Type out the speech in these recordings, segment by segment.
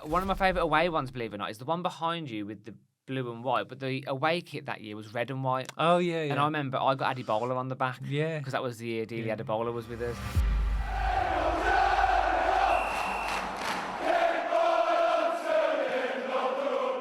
one of my favourite away ones, believe it or not, is the one behind you with the blue and white. But the away kit that year was red and white. Oh, yeah, yeah. And I remember I got Adebola on the back. Yeah. Because that was the year Dealey Adebola was with us.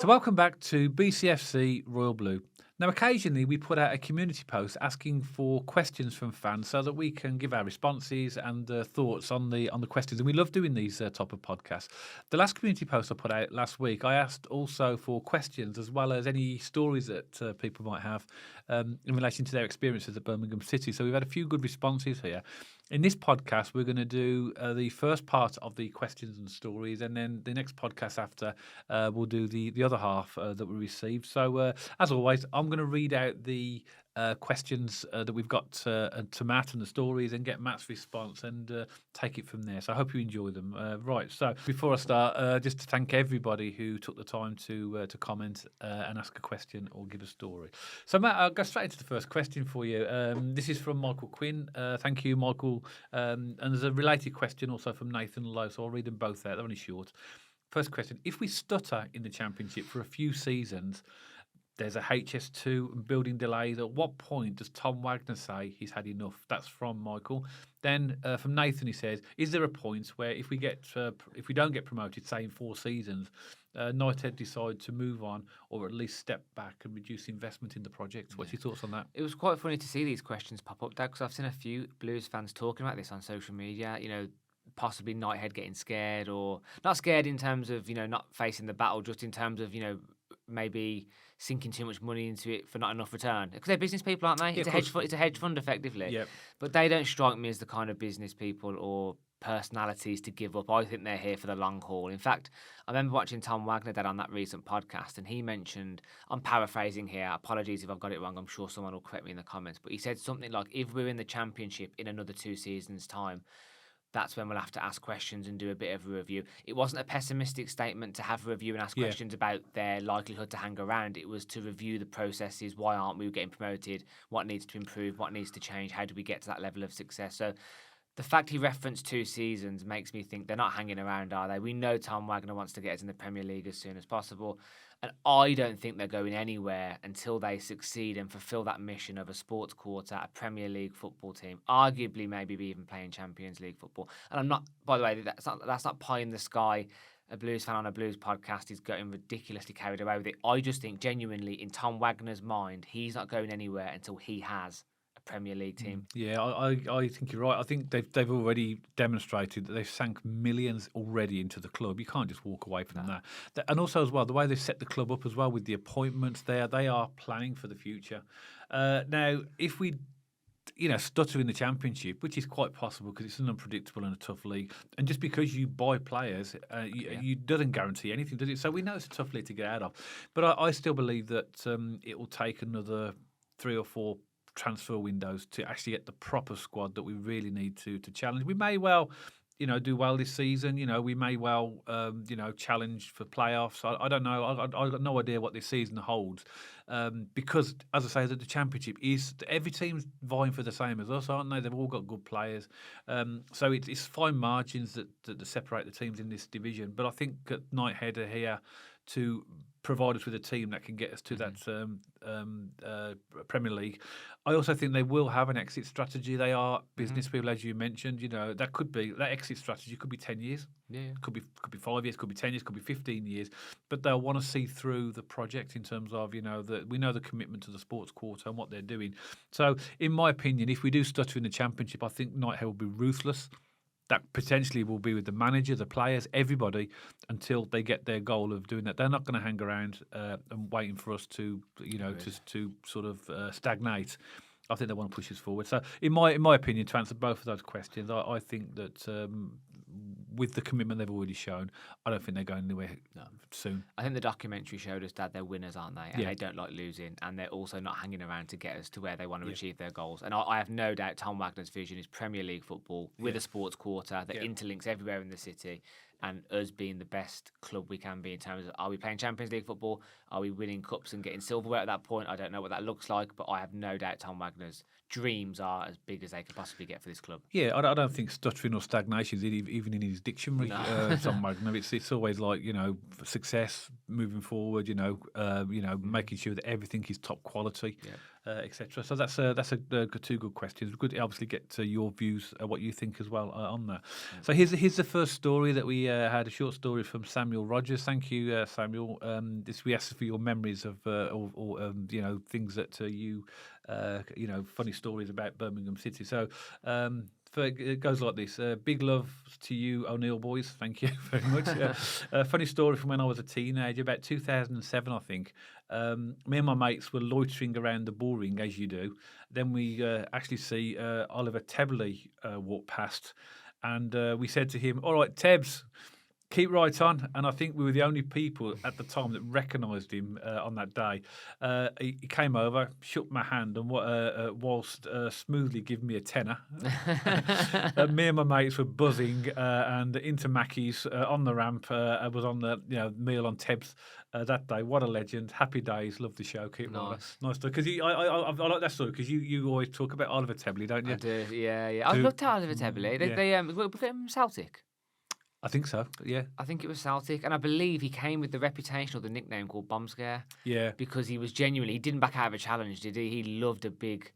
So welcome back to BCFC Royal Blue. Now, occasionally we put out a community post asking for questions from fans so that we can give our responses and thoughts on the questions. And we love doing these type of podcasts. The last community post I put out last week, I asked also for questions as well as any stories that people might have in relation to their experiences at Birmingham City. So we've had a few good responses here. In this podcast, we're going to do the first part of the questions and stories, and then the next podcast after we'll do the other half that we received. So, as always, I'm going to read out the questions that we've got to Matt and the stories, and get Matt's response and take it from there. So I hope you enjoy them. Right. So before I start, just to thank everybody who took the time to comment and ask a question or give a story. So Matt, I'll go straight into the first question for you. This is from Michael Quinn. Thank you, Michael. And there's a related question also from Nathan Lowe. So I'll read them both out. They're only short. First question: if we stutter in the Championship for a few seasons, there's a HS2 and building delays. At what point does Tom Wagner say he's had enough? That's from Michael. Then from Nathan, he says, is there a point where if we don't get promoted, say in 4 seasons, Knighthead decide to move on or at least step back and reduce investment in the project? What's your thoughts on that? It was quite funny to see these questions pop up, Dad, because I've seen a few Blues fans talking about this on social media. You know, possibly Knighthead getting scared, or not scared in terms of, you know, not facing the battle, just in terms of, you know, maybe sinking too much money into it for not enough return. Because they're business people, aren't they? Yeah, It's a hedge fund, effectively. Yep. But they don't strike me as the kind of business people or personalities to give up. I think they're here for the long haul. In fact, I remember watching Tom Wagner Dad on that recent podcast, and he mentioned, I'm paraphrasing here, apologies if I've got it wrong, I'm sure someone will correct me in the comments, but he said something like, if we're in the Championship in another 2 seasons' time, that's when we'll have to ask questions and do a bit of a review. It wasn't a pessimistic statement to have a review and ask questions about their likelihood to hang around. It was to review the processes. Why aren't we getting promoted? What needs to improve? What needs to change? How do we get to that level of success? So the fact he referenced 2 seasons makes me think they're not hanging around, are they? We know Tom Wagner wants to get us in the Premier League as soon as possible. And I don't think they're going anywhere until they succeed and fulfil that mission of a sports quarter, a Premier League football team, arguably maybe even playing Champions League football. And I'm not, by the way, that's not pie in the sky. A Blues fan on a Blues podcast is getting ridiculously carried away with it. I just think genuinely in Tom Wagner's mind, he's not going anywhere until he has Premier League team. Yeah, I think you're right. I think they've already demonstrated that they've sank millions already into the club. You can't just walk away from that. And also as well, the way they've set the club up as well with the appointments there, they are planning for the future. Now, if we stutter in the Championship, which is quite possible because it's an unpredictable and a tough league, and just because you buy players, you doesn't guarantee anything, does it? So we know it's a tough league to get out of. But I still believe that it will take another 3 or 4 transfer windows to actually get the proper squad that we really need to challenge. We may well, do well this season. We may well, challenge for playoffs. I don't know. I've got no idea what this season holds because, as I say, the Championship is every team's vying for the same as us, aren't they? They've all got good players, so it's fine margins that separate the teams in this division. But I think that Knighthead are here to provide us with a team that can get us to that Premier League. I also think they will have an exit strategy. They are business people, as you mentioned. That exit strategy could be 10 years. Yeah. Could be 5 years, could be 10 years, could be 15 years. But they'll want to see through the project in terms of, we know the commitment to the sports quarter and what they're doing. So, in my opinion, if we do stutter in the Championship, I think Knighthead will be ruthless. That potentially will be with the manager, the players, everybody, until they get their goal of doing that. They're not going to hang around and waiting for us to, to sort of stagnate. I think they want to push us forward. So, in my opinion, to answer both of those questions, I think that with the commitment they've already shown, I don't think they're going anywhere soon. I think the documentary showed us that they're winners, aren't they? And they don't like losing, and they're also not hanging around to get us to where they want to achieve their goals. And I have no doubt Tom Wagner's vision is Premier League football with a sports quarter that interlinks everywhere in the city. and us being the best club we can be in terms of, are we playing Champions League football? Are we winning cups and getting silverware at that point? I don't know what that looks like, but I have no doubt Tom Wagner's dreams are as big as they could possibly get for this club. Yeah, I don't think stuttering or stagnation is even in his dictionary. No. Tom Wagner, it's always like, success, moving forward. Making sure that everything is top quality, etc. So that's two good questions. Good, obviously, get to your views, what you think as well on that. So here's the first story that we had, a short story from Samuel Rogers. Thank you, Samuel. We asked for your memories of things that you funny stories about Birmingham City. So it goes like this. Big love to you, O'Neill boys. Thank you very much. Funny story from when I was a teenager, about 2007, I think. Me and my mates were loitering around the bull ring, as you do. Then we actually see Oliver Tebley walk past, and we said to him, "All right, Tebs, keep right on." And I think we were the only people at the time that recognised him on that day. He came over, shook my hand, and whilst smoothly giving me a tenner, me and my mates were buzzing and into Mackey's on the ramp. I was on the meal on Tebs that day. What a legend! Happy days. Love the show. Keep nice story. Because I like that story because you always talk about Oliver Tebley, don't you? I do. Yeah. I've looked at Oliver Tebley. They were from Celtic. I think so, yeah. I think it was Celtic, and I believe he came with the reputation or the nickname called Bomb Scare. Yeah. Because he didn't back out of a challenge, did he? He loved a big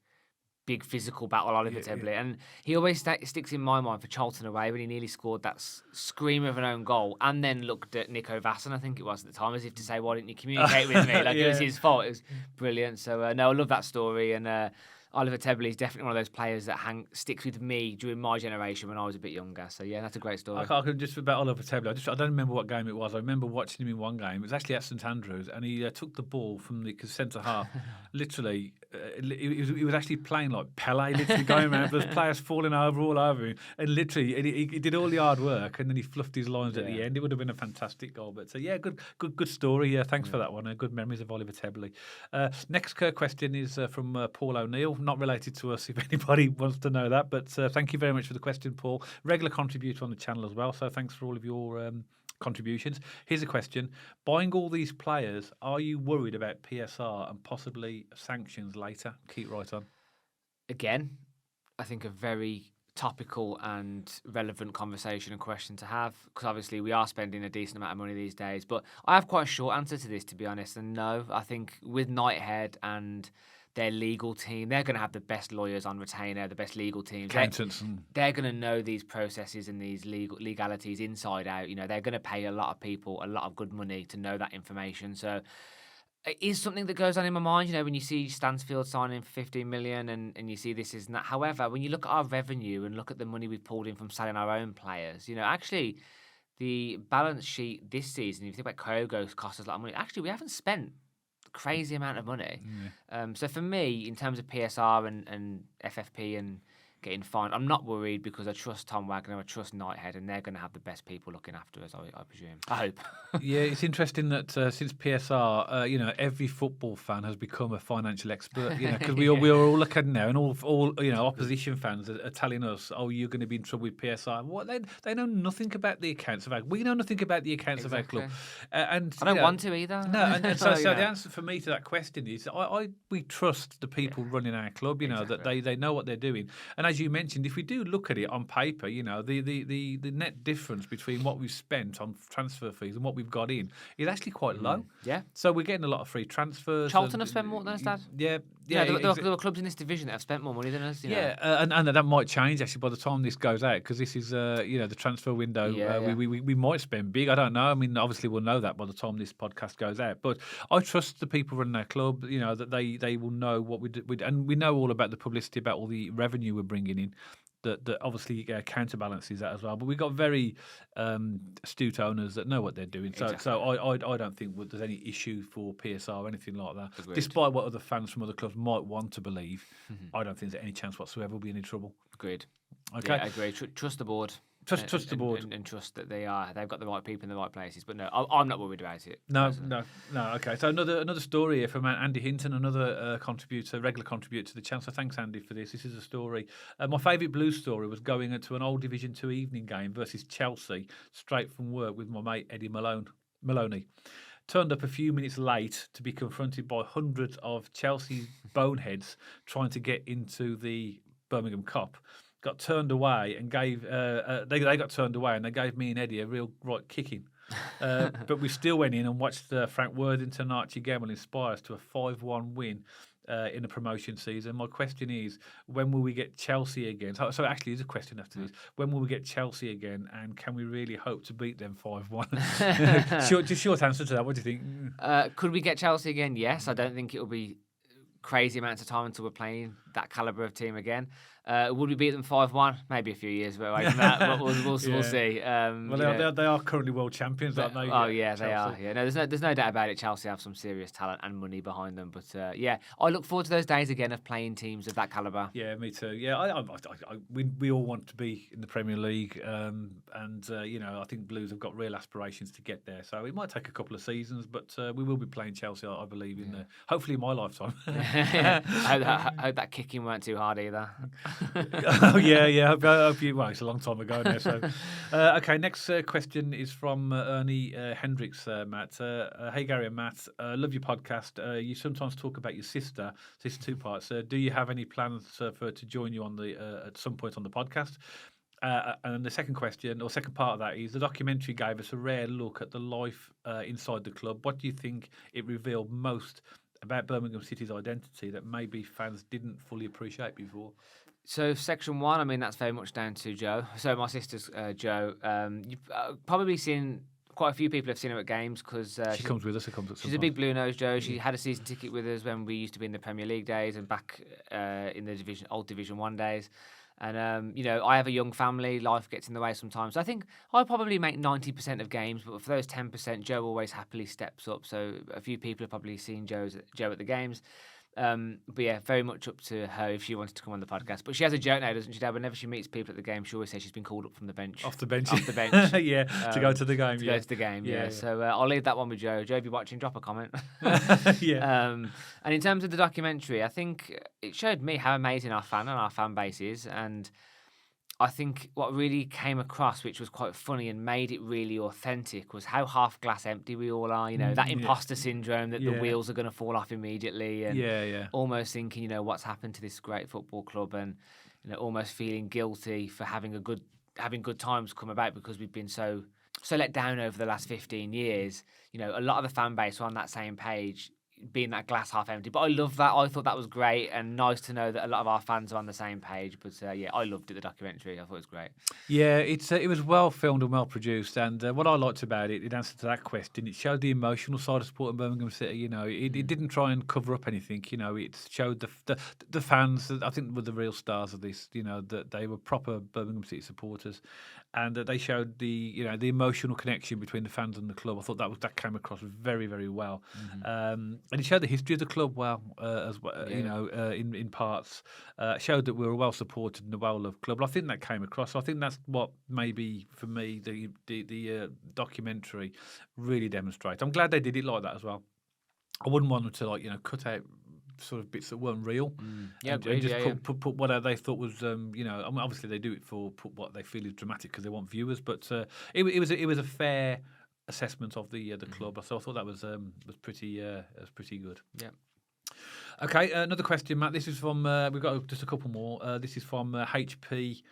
physical battle, Oliver Tebley. And he always sticks in my mind for Charlton away when he nearly scored that screamer of an own goal and then looked at Nico Vasson, I think it was at the time, as if to say, why didn't you communicate with me? Like, it was his fault. It was brilliant. So, no, I love that story. And Oliver Tebley is definitely one of those players that sticks with me during my generation when I was a bit younger. So, yeah, that's a great story. I can just about Oliver Tebley. I don't remember what game it was. I remember watching him in one game. It was actually at St.Andrews, and he took the ball from the centre half. Literally, he was actually playing like Pele, literally going around. There's players falling over all over him, and literally, he did all the hard work, and then he fluffed his lines at the end. It would have been a fantastic goal. But so, yeah, good story. Yeah, thanks for that one. Good memories of Oliver Tebley. Next question is from Paul O'Neill. Not related to us, if anybody wants to know that. But thank you very much for the question, Paul. Regular contributor on the channel as well. So thanks for all of your contributions. Here's a question. Buying all these players, are you worried about PSR and possibly sanctions later? Keep right on. Again, I think a very topical and relevant conversation and question to have, because obviously we are spending a decent amount of money these days. But I have quite a short answer to this, to be honest. And no, I think with Knighthead and their legal team, they're going to have the best lawyers on retainer, the best legal teams. They're going to know these processes and these legalities inside out. They're going to pay a lot of people a lot of good money to know that information. So it is something that goes on in my mind, when you see Stansfield signing for 15 million and you see this isn't that. However, when you look at our revenue and look at the money we've pulled in from selling our own players, actually the balance sheet this season, if you think about Kyogo's cost us a lot of money, actually we haven't spent crazy amount of money. So for me, in terms of PSR and FFP and getting fined, I'm not worried because I trust Tom Wagner, I trust Knighthead, and they're going to have the best people looking after us, I presume. I hope. Yeah, it's interesting that since PSR, every football fan has become a financial expert, because we are all looking now, and all opposition fans are telling us, oh, you're going to be in trouble with PSR. What they know nothing about the accounts of our. We know nothing about the accounts of our club, and I don't want to either. No, and so the answer for me to that question is, we trust the people running our club, that they know what they're doing, and as you mentioned, if we do look at it on paper, the net difference between what we've spent on transfer fees and what we've got in is actually quite low. Yeah. So we're getting a lot of free transfers. Charlton have spent more than us, Dad. Yeah. There were clubs in this division that have spent more money than us. And that might change actually by the time this goes out, because this is the transfer window. We might spend big. I don't know. I mean, obviously we'll know that by the time this podcast goes out. But I trust the people running our club. That they will know what we do, and we know all about the publicity, about all the revenue we're bringing in. That obviously counterbalances that as well. But we've got very astute owners that know what they're doing. So I don't think there's any issue for PSR or anything like that. Agreed. Despite what other fans from other clubs might want to believe, I don't think there's any chance whatsoever we'll be in any trouble. Agreed. Okay. Yeah, I agree. Trust the board. Trust the board. and trust that they've got the right people in the right places. But no, I'm not worried about it. No, personally. no. Okay, so another story here from Andy Hinton, another regular contributor to the channel. So thanks, Andy, for this. This is a story. My favourite Blues story was going into an old Division 2 evening game versus Chelsea, straight from work with my mate Eddie Maloney. Turned up a few minutes late to be confronted by hundreds of Chelsea boneheads trying to get into the Birmingham Cup. Got turned away and gave they got turned away and they gave me and Eddie a real right kicking. But we still went in and watched Frank Worthington and Archie Gemmill inspire us to a 5-1 win in the promotion season. My question is, when will we get Chelsea again? So actually, there's a question after this. When will we get Chelsea again, and can we really hope to beat them 5-1? Short answer to that. What do you think? Could we get Chelsea again? Yes. I don't think it'll be crazy amounts of time until we're playing that calibre of team again. Would we beat them 5-1? Maybe a few years away from that, but we'll see. They are currently world champions, aren't they? Oh yeah, Chelsea. They are. Yeah, no, there's no doubt about it. Chelsea have some serious talent and money behind them. But yeah, I look forward to those days again of playing teams of that calibre. Yeah, me too. Yeah, we all want to be in the Premier League, and I think Blues have got real aspirations to get there. So it might take a couple of seasons, but we will be playing Chelsea, I believe, in hopefully in my lifetime. I hope that kicking weren't too hard either. Oh yeah. Hope you. Well, it's a long time ago now. So, okay. Next question is from Ernie Hendricks. Matt. Hey Gary and Matt. Love your podcast. You sometimes talk about your sister. So it's 2 parts. Do you have any plans for her to join you on the at some point on the podcast? And the second question, or second part of that, is the documentary gave us a rare look at the life inside the club. What do you think it revealed most about Birmingham City's identity that maybe fans didn't fully appreciate before? So section 1, I mean, that's very much down to Joe. So my sister's Joe. You've probably seen quite a few people have seen her at games because she comes with us. She's a big Blue Nose, Joe. She had a season ticket with us when we used to be in the Premier League days and back in the old Division 1 days. And, I have a young family. Life gets in the way sometimes. I think I probably make 90% of games, but for those 10%, Joe always happily steps up. So a few people have probably seen Joe at the games. But yeah, very much up to her if she wanted to come on the podcast. But she has a joke now, doesn't she, Dad? Whenever she meets people at the game, she always says she's been called up from the bench. Off the bench. Yeah. To go to the game. Go to the game, yeah. So I'll leave that one with Joe. Joe, if you're watching, drop a comment. Yeah. And in terms of the documentary, I think it showed me how amazing our fan base is. And I think what really came across, which was quite funny and made it really authentic, was how half glass empty we all are. That imposter syndrome that the wheels are going to fall off immediately, and almost thinking, what's happened to this great football club, and almost feeling guilty for having good times come about because we've been so let down over the last 15 years. A lot of the fan base were on that same page, being that glass half empty. But I love that. I thought that was great and nice to know that a lot of our fans are on the same page. But I loved it, the documentary. I thought it was great. Yeah, it was well filmed and well produced. And what I liked about it, in answer to that question, it showed the emotional side of supporting Birmingham City. It didn't try and cover up anything. It showed the fans, I think, were the real stars of this. That they were proper Birmingham City supporters, and that they showed the emotional connection between the fans and the club. I thought that came across very, very well. Mm-hmm. And it showed the history of the club well, as well. In parts, showed that we were a well supported and a well loved club. And I think that came across. So I think that's what maybe for me the documentary really demonstrates. I'm glad they did it like that as well. I wouldn't want them to cut out sort of bits that weren't real. And just put what they thought was obviously they do it for put what they feel is dramatic because they want viewers, but it was a fair assessment of the club. So I thought that was pretty good. Yeah. Okay, another question, Matt. This is from we've got just a couple more. This is from HP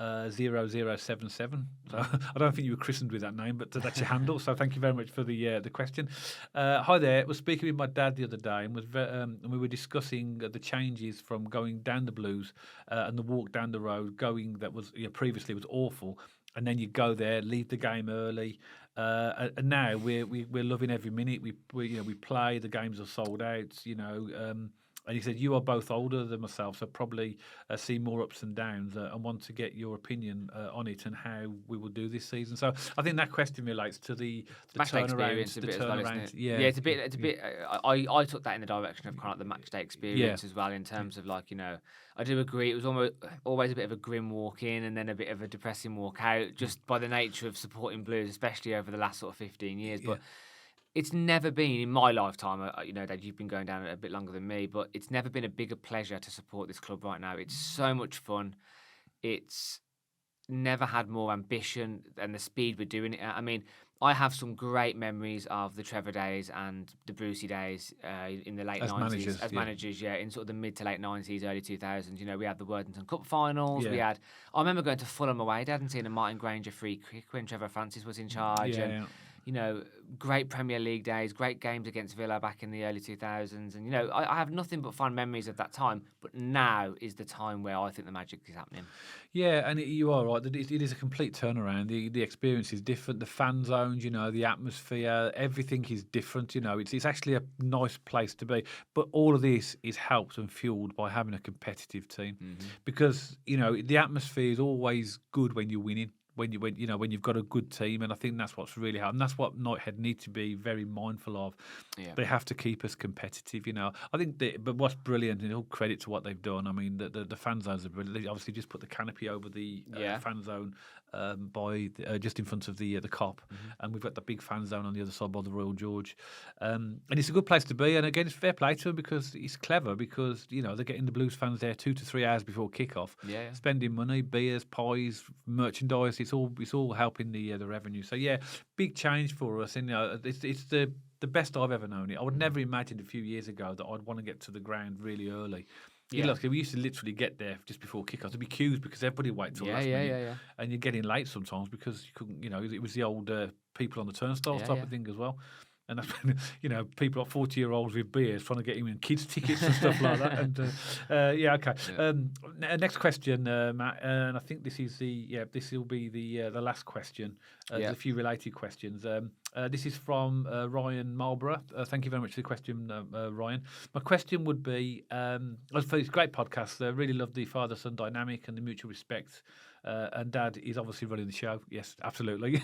0077. So I don't think you were christened with that name, but that's your handle. So thank you very much for the question. Hi there. I was speaking with my dad the other day, and we were discussing the changes from going down the Blues and the walk down the road. Going that was previously was awful, and then you go there, leave the game early. And now we're loving every minute. We play. The games are sold out. And he said, you are both older than myself, so probably see more ups and downs and want to get your opinion on it and how we will do this season. So I think that question relates to the Match day turnaround. experience a The bit as well, isn't turnaround. it? Yeah. Yeah, it's a bit. It's a bit. I took that in the direction of kind of the match day experience as well, in terms of like, I do agree. It was always a bit of a grim walk in and then a bit of a depressing walk out, just by the nature of supporting Blues, especially over the last sort of 15 years. But it's never been in my lifetime, Dad, you've been going down a bit longer than me, but it's never been a bigger pleasure to support this club right now. It's so much fun. It's never had more ambition and the speed we're doing it at. I mean, I have some great memories of the Trevor days and the Brucey days in the late 90s. As managers, in sort of the mid to late 90s, early 2000s. We had the Worthington Cup finals. Yeah. I remember going to Fulham away, Dad, and seeing a Martin Granger free kick when Trevor Francis was in charge. Great Premier League days, great games against Villa back in the early 2000s. And, I have nothing but fond memories of that time. But now is the time where I think the magic is happening. Yeah, and you are right. It is a complete turnaround. The experience is different. The fan zones, the atmosphere, everything is different. It's actually a nice place to be. But all of this is helped and fueled by having a competitive team, because the atmosphere is always good when you're winning. When you've got a good team, and I think that's what's really hard, and that's what Knighthead need to be very mindful of. Yeah. They have to keep us competitive. I think, but what's brilliant, and all credit to what they've done. I mean, the fan zones are brilliant. They obviously just put the canopy over the fan zone just in front of the cop, and we've got the big fan zone on the other side by the Royal George, and it's a good place to be. And again, it's fair play to them because it's clever, because they're getting the Blues fans there 2 to 3 hours before kick-off, spending money, beers, pies, merchandise. It's all helping the revenue. So big change for us, and it's the best I've ever known it. I would never imagine a few years ago that I'd want to get to the ground really early. Yeah. Look, we used to literally get there just before kick-off. There'd be queues because everybody wait till last minute. And you're getting late sometimes because you couldn't. It was the old people on the turnstile type of thing as well. And that's when, people like 40-year-olds with beers trying to get him in kids' tickets and stuff like that. And okay. Yeah. Next question, Matt, and I think this will be the last question. There's a few related questions. This is from Ryan Marlborough. Thank you very much for the question, Ryan. My question would be, it's a great podcast. I really love the father-son dynamic and the mutual respect. And Dad is obviously running the show. Yes, absolutely.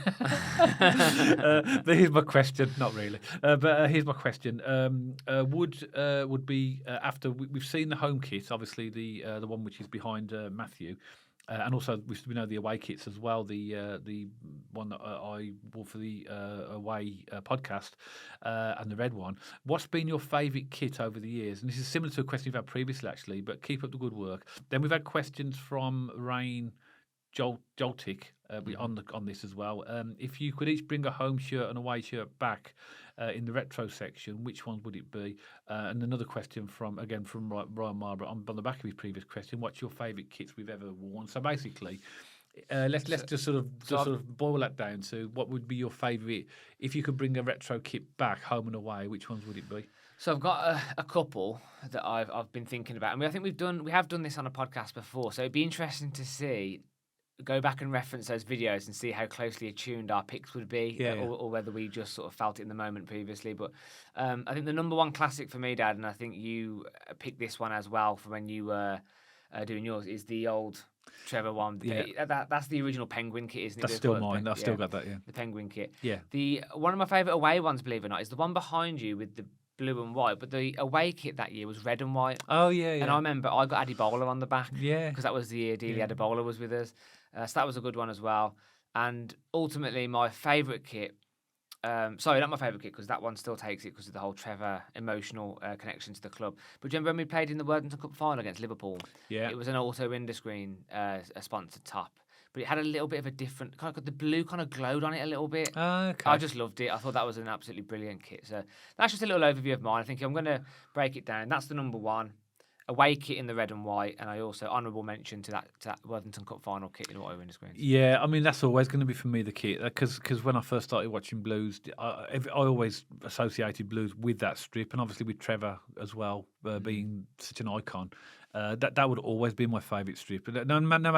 But here's my question. Not really. But here's my question. Would be after we've seen the home kit, obviously the one which is behind Matthew. And also, we know the away kits as well. The one that I wore for the away podcast, and the red one. What's been your favourite kit over the years? And this is similar to a question we've had previously, actually. But keep up the good work. Then we've had questions from Rain Joltic on this as well. If you could each bring a home shirt and away shirt back in the retro section, which ones would it be? And another question from Ryan Marlborough on the back of his previous question: what's your favourite kits we've ever worn? So basically, let's just sort of boil that down to what would be your favourite if you could bring a retro kit back home and away. Which ones would it be? So I've got a couple that I've been thinking about, and I think we have done this on a podcast before. So it'd be interesting to go back and reference those videos and see how closely attuned our picks would be, or whether we just sort of felt it in the moment previously. But I think the number one classic for me, Dad, and I think you picked this one as well for when you were doing yours, is the old Trevor one. Yeah. That's the original Penguin kit, isn't it? That's still mine. I've still got that, the Penguin kit. Yeah. One of my favourite away ones, believe it or not, is the one behind you with the blue and white, but the away kit that year was red and white. Oh, yeah. And I remember I got Adibola on the back. Yeah. Because that was the year Dealey Adibola was with us. So that was a good one as well. And ultimately, my favourite kit, sorry, not my favourite kit, because that one still takes it because of the whole Trevor emotional connection to the club. But do you remember when we played in the Worthington Cup final against Liverpool? Yeah. It was an auto windscreen, a sponsored top. But it had a little bit of a different, kind of the blue kind of glowed on it a little bit. Okay. I just loved it. I thought that was an absolutely brilliant kit. So that's just a little overview of mine. I think I'm going to break it down. That's the number one. Away kit in the red and white, and I also honourable mention to that Worthington Cup final kit in auto windscreens. Yeah, I mean that's always going to be for me the kit, because when I first started watching Blues, I always associated Blues with that strip, and obviously with Trevor as well being such an icon. That would always be my favourite strip. No matter,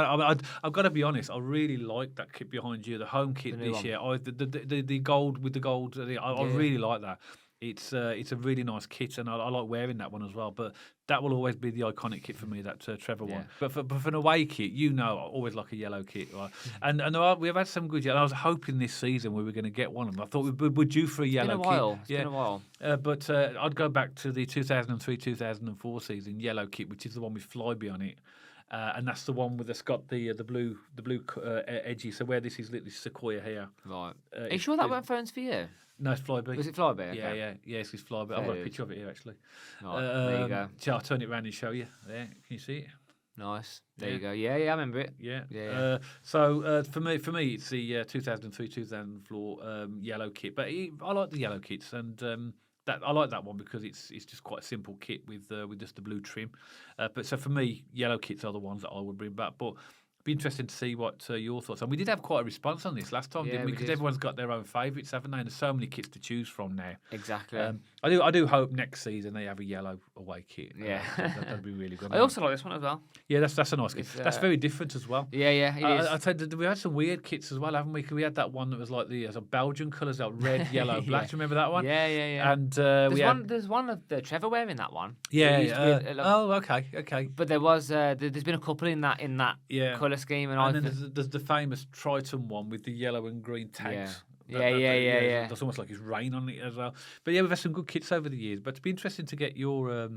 I've got to be honest. I really like that kit behind you, the home kit this year. The gold with the gold. I really like that. It's a really nice kit, and I like wearing that one as well. But that will always be the iconic kit for me, that Trevor one. But for an away kit, I always like a yellow kit, right? And we've had some good yellow. I was hoping this season we were going to get one of them. I thought we're due for a yellow kit. It's been a while. But I'd go back to the 2003-2004 season yellow kit, which is the one with Flyby on it. And that's the one with it's got the blue edgy. So where this is literally Sequoia here. Right. Are you sure that weren't phones for you? No, it's Flyby. Was it Flyby? Yeah, it's Flyby. I've got a picture of it here actually. Right, there you go. So I'll turn it around and show you. There, can you see it? Nice. There you go. Yeah, I remember it. Yeah. So for me, it's the 2003-2004 yellow kit. But I like the yellow kits, and I like that one because it's just quite a simple kit with just the blue trim. But so for me, yellow kits are the ones that I would bring back. But be interesting to see what your thoughts are. And we did have quite a response on this last time, didn't we? Because everyone's got their own favourites, haven't they? And there's so many kits to choose from now. Exactly. I do hope next season they have a yellow away kit. Yeah, that'd be really good. I also like this one as well. Yeah, that's a nice kit. That's very different as well. Yeah, it is. I'd say that we had some weird kits as well, haven't we? 'Cause we had that one that was like the Belgian colours, like red, yellow, black. Do you remember that one? Yeah. And there's one of the Trevor wearing that one. Okay. But there was there's been a couple in that colour scheme, and then there's the famous Triton one with the yellow and green tags. Yeah. There's almost like it's rain on it as well. But yeah, we've had some good kits over the years. But it'd be interesting to get your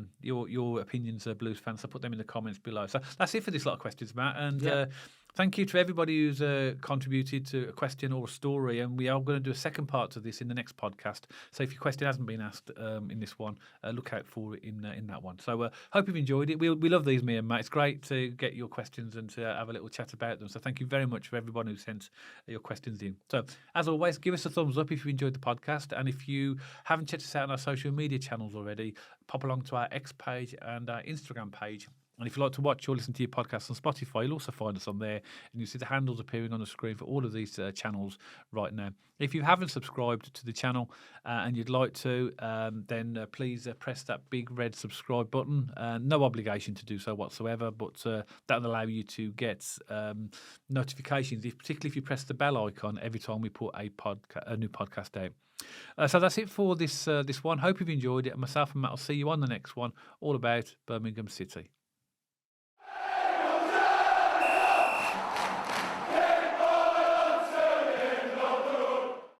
opinions, Blues fans. So put them in the comments below. So that's it for this lot of questions, Matt. And thank you to everybody who's contributed to a question or a story. And we are going to do a second part to this in the next podcast. So if your question hasn't been asked in this one, look out for it in that one. So hope you've enjoyed it. We love these, me and Matt. It's great to get your questions and to have a little chat about them. So thank you very much for everyone who sent your questions in. So as always, give us a thumbs up if you enjoyed the podcast. And if you haven't checked us out on our social media channels already, pop along to our X page and our Instagram page. And if you like to watch or listen to your podcasts on Spotify, you'll also find us on there. And you'll see the handles appearing on the screen for all of these channels right now. If you haven't subscribed to the channel and you'd like to, then please press that big red subscribe button. No obligation to do so whatsoever, but that'll allow you to get notifications, particularly if you press the bell icon every time we put a new podcast out. So that's it for this one. Hope you've enjoyed it. And myself and Matt will see you on the next one, all about Birmingham City.